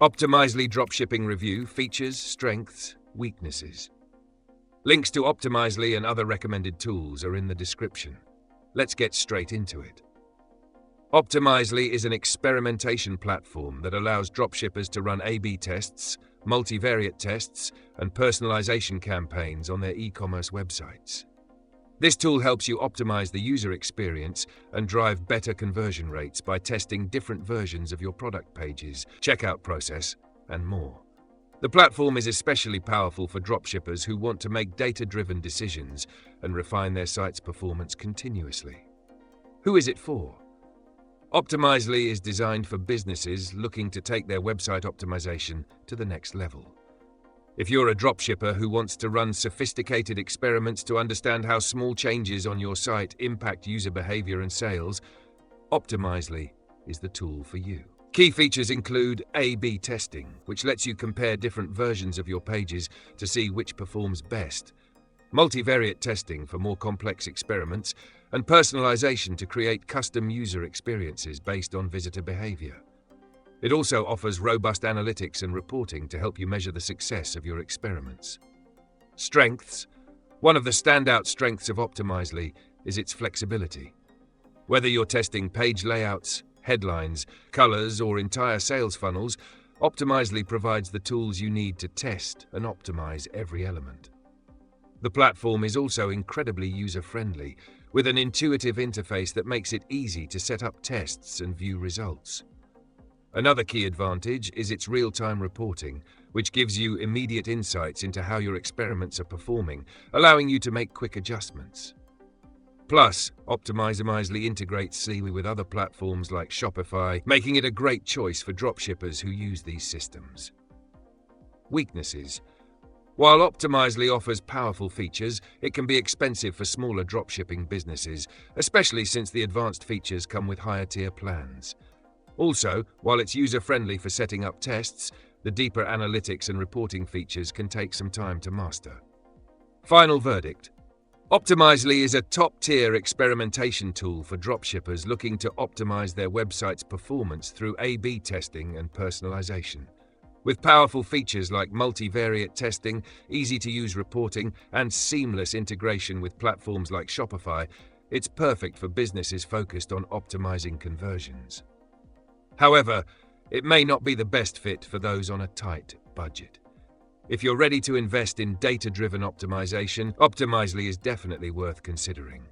Optimizely Dropshipping Review: Features, Strengths, Weaknesses. Links to Optimizely and other recommended tools are in the description. Let's get straight into it. Optimizely is an experimentation platform that allows dropshippers to run A/B tests, multivariate tests, and personalization campaigns on their e-commerce websites. This tool helps you optimize the user experience and drive better conversion rates by testing different versions of your product pages, checkout process, and more. The platform is especially powerful for dropshippers who want to make data-driven decisions and refine their site's performance continuously. Who is it for? Optimizely is designed for businesses looking to take their website optimization to the next level. If you're a dropshipper who wants to run sophisticated experiments to understand how small changes on your site impact user behavior and sales, Optimizely is the tool for you. Key features include A/B testing, which lets you compare different versions of your pages to see which performs best, multivariate testing for more complex experiments, and personalization to create custom user experiences based on visitor behavior. It also offers robust analytics and reporting to help you measure the success of your experiments. Strengths. One of the standout strengths of Optimizely is its flexibility. Whether you're testing page layouts, headlines, colors, or entire sales funnels, Optimizely provides the tools you need to test and optimize every element. The platform is also incredibly user-friendly, with an intuitive interface that makes it easy to set up tests and view results. Another key advantage is its real-time reporting, which gives you immediate insights into how your experiments are performing, allowing you to make quick adjustments. Plus, Optimizely integrates seamlessly with other platforms like Shopify, making it a great choice for dropshippers who use these systems. Weaknesses. While Optimizely offers powerful features, it can be expensive for smaller dropshipping businesses, especially since the advanced features come with higher-tier plans. Also, while it's user-friendly for setting up tests, the deeper analytics and reporting features can take some time to master. Final verdict. Optimizely is a top-tier experimentation tool for dropshippers looking to optimize their website's performance through A/B testing and personalization. With powerful features like multivariate testing, easy-to-use reporting, and seamless integration with platforms like Shopify, it's perfect for businesses focused on optimizing conversions. However, it may not be the best fit for those on a tight budget. If you're ready to invest in data-driven optimization, Optimizely is definitely worth considering.